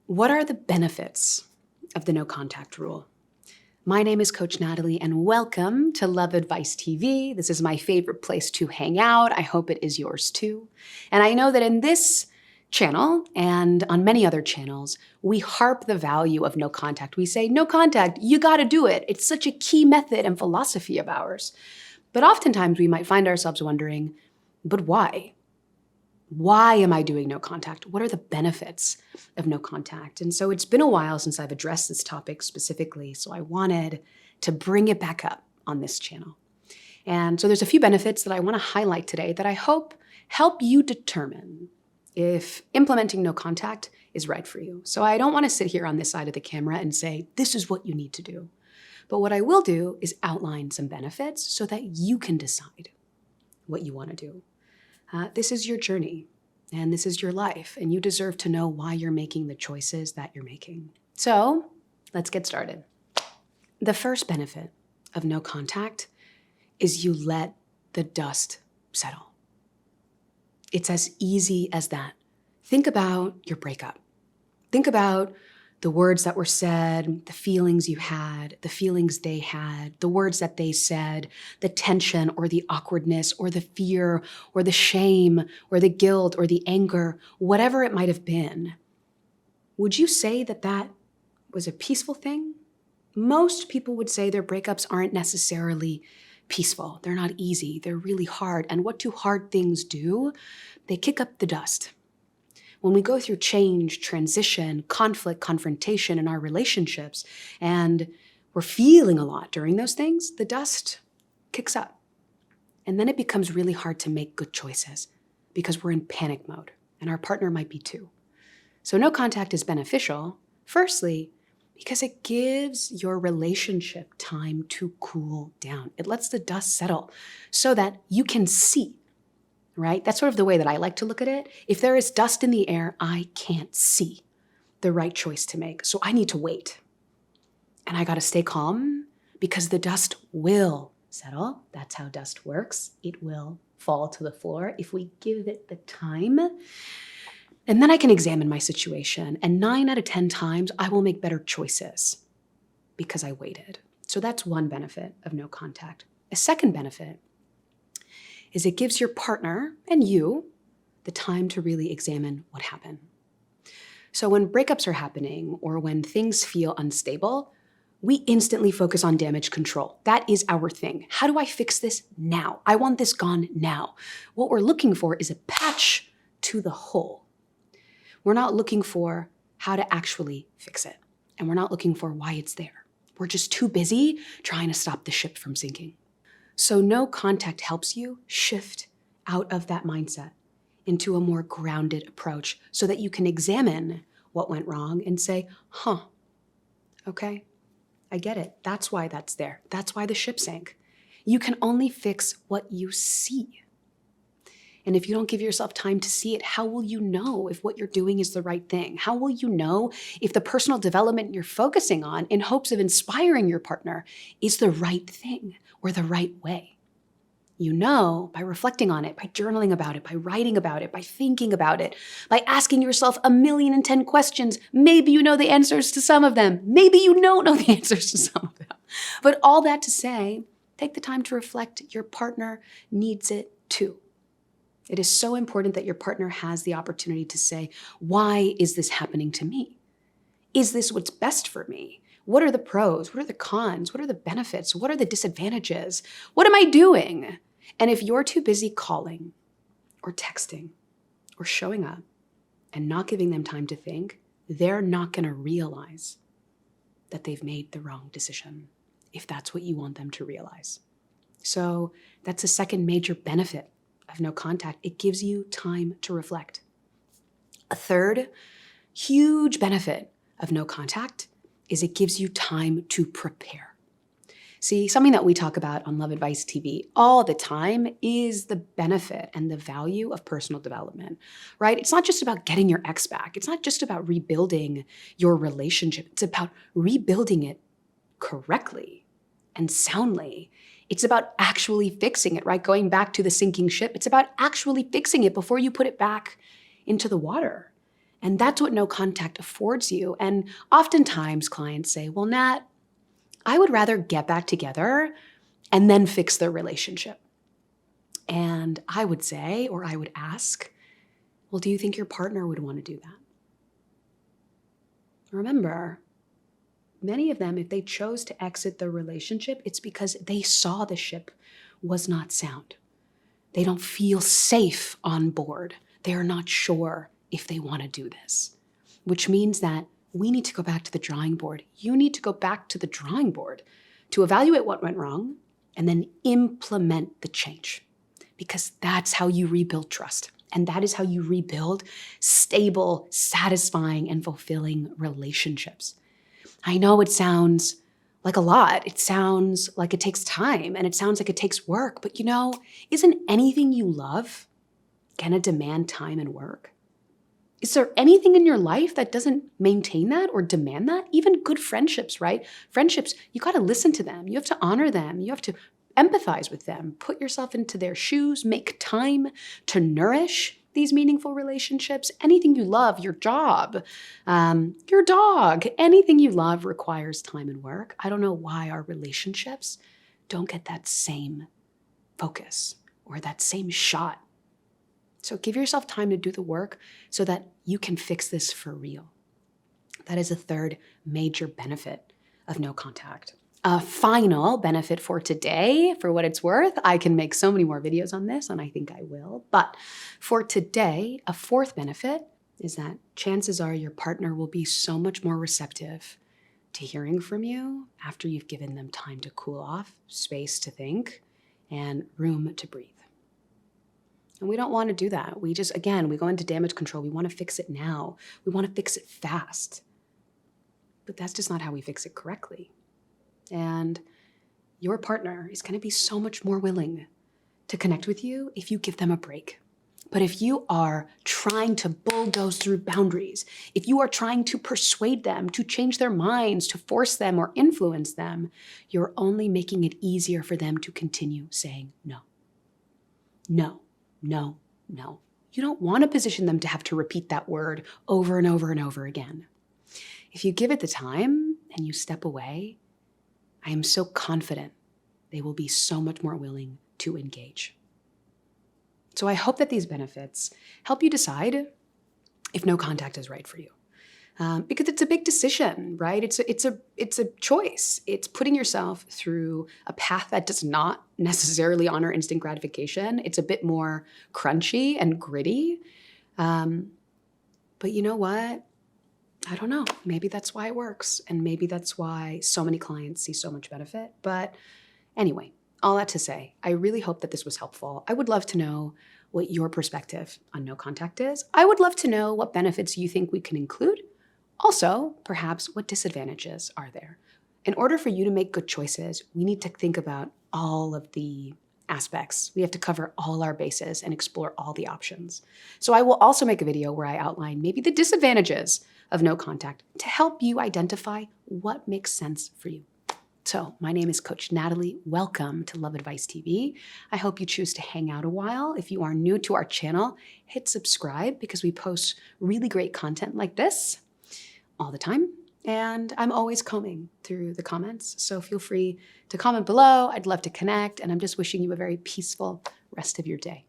What are the benefits of the no contact rule? My name is Coach Natalie, and welcome to Love Advice TV. This is my favorite place to hang out. I hope it is yours too. And I know that in this channel and on many other channels, we harp the value of no contact. We say, no contact, you gotta do it. It's such a key method and philosophy of ours. But oftentimes we might find ourselves wondering, but why? Why am I doing no contact? What are the benefits of no contact? And so it's been a while since I've addressed this topic specifically, so I wanted to bring it back up on this channel. And so there's a few benefits that I want to highlight today that I hope help you determine if implementing no contact is right for you. So I don't want to sit here on this side of the camera and say, this is what you need to do. But what I will do is outline some benefits so that you can decide what you want to do. This is your journey, and this is your life, and you deserve to know why you're making the choices that you're making. So let's get started. The first benefit of no contact is you let the dust settle. It's as easy as that. Think about your breakup. Think about the words that were said, the feelings you had, the feelings they had, the words that they said, the tension or the awkwardness or the fear or the shame or the guilt or the anger, whatever it might have been. Would you say that that was a peaceful thing? Most people would say their breakups aren't necessarily peaceful. They're not easy. They're really hard. And what do hard things do? They kick up the dust. When we go through change, transition, conflict, confrontation in our relationships, and we're feeling a lot during those things, the dust kicks up. And then it becomes really hard to make good choices because we're in panic mode, and our partner might be too. So no contact is beneficial, firstly, because it gives your relationship time to cool down. It lets the dust settle so that you can see. Right? That's sort of the way that I like to look at it. If there is dust in the air, I can't see the right choice to make. So I need to wait. And I got to stay calm because the dust will settle. That's how dust works. It will fall to the floor if we give it the time. And then I can examine my situation. And 9 out of 10 times, I will make better choices because I waited. So that's one benefit of no contact. A second benefit is it gives your partner and you the time to really examine what happened. So when breakups are happening or when things feel unstable, we instantly focus on damage control. That is our thing. How do I fix this now? I want this gone now. What we're looking for is a patch to the hole. We're not looking for how to actually fix it. And we're not looking for why it's there. We're just too busy trying to stop the ship from sinking. So no contact helps you shift out of that mindset into a more grounded approach so that you can examine what went wrong and say, okay, I get it. That's why that's there. That's why the ship sank. You can only fix what you see. And if you don't give yourself time to see it, how will you know if what you're doing is the right thing? How will you know if the personal development you're focusing on in hopes of inspiring your partner is the right thing or the right way? You know by reflecting on it, by journaling about it, by writing about it, by thinking about it, by asking yourself 1,000,010 questions. Maybe you know the answers to some of them. Maybe you don't know the answers to some of them. But all that to say, take the time to reflect. Your partner needs it too. It is so important that your partner has the opportunity to say, why is this happening to me? Is this what's best for me? What are the pros? What are the cons? What are the benefits? What are the disadvantages? What am I doing? And if you're too busy calling or texting or showing up and not giving them time to think, they're not going to realize that they've made the wrong decision, if that's what you want them to realize. So that's a second major benefit of no contact. It gives you time to reflect. A third huge benefit of no contact is it gives you time to prepare. See, something that we talk about on Love Advice TV all the time is the benefit and the value of personal development, right? It's not just about getting your ex back. It's not just about rebuilding your relationship. It's about rebuilding it correctly and soundly. It's about actually fixing it, right? Going back to the sinking ship, it's about actually fixing it before you put it back into the water. And that's what no contact affords you. And oftentimes clients say, well, Nat, I would rather get back together and then fix their relationship. And I would say, or I would ask, well, do you think your partner would want to do that? Remember, many of them, if they chose to exit the relationship, it's because they saw the ship was not sound. They don't feel safe on board. They are not sure if they want to do this, which means that we need to go back to the drawing board. You need to go back to the drawing board to evaluate what went wrong and then implement the change, because that's how you rebuild trust. And that is how you rebuild stable, satisfying, and fulfilling relationships. I know it sounds like a lot. It sounds like it takes time and it sounds like it takes work, but isn't anything you love gonna demand time and work? Is there anything in your life that doesn't maintain that or demand that? Even good friendships, right? Friendships, you gotta listen to them. You have to honor them. You have to empathize with them, put yourself into their shoes, make time to nourish these meaningful relationships. Anything you love, your job, your dog, anything you love requires time and work. I don't know why our relationships don't get that same focus or that same shot. So give yourself time to do the work so that you can fix this for real. That is a third major benefit of no contact. A final benefit for today, for what it's worth, I can make so many more videos on this, and I think I will. But for today, a fourth benefit is that chances are your partner will be so much more receptive to hearing from you after you've given them time to cool off, space to think, and room to breathe. And we don't want to do that. We go into damage control. We want to fix it now. We want to fix it fast. But that's just not how we fix it correctly. And your partner is going to be so much more willing to connect with you if you give them a break. But if you are trying to bulldoze through boundaries, if you are trying to persuade them, to change their minds, to force them or influence them, you're only making it easier for them to continue saying no. No, no, no. You don't want to position them to have to repeat that word over and over and over again. If you give it the time and you step away, I am so confident they will be so much more willing to engage. So I hope that these benefits help you decide if no contact is right for you. Because it's a big decision, right? It's a choice. It's putting yourself through a path that does not necessarily honor instant gratification. It's a bit more crunchy and gritty. But you know what? I don't know. Maybe that's why it works. And maybe that's why so many clients see so much benefit. But anyway, all that to say, I really hope that this was helpful. I would love to know what your perspective on no contact is. I would love to know what benefits you think we can include. Also, perhaps what disadvantages are there? In order for you to make good choices, we need to think about all of the aspects. We have to cover all our bases and explore all the options. So I will also make a video where I outline maybe the disadvantages of no contact to help you identify what makes sense for you. So my name is Coach Natalie. Welcome to Love Advice TV. I hope you choose to hang out a while. If you are new to our channel, hit subscribe because we post really great content like this all the time. And I'm always combing through the comments. So feel free to comment below. I'd love to connect. And I'm just wishing you a very peaceful rest of your day.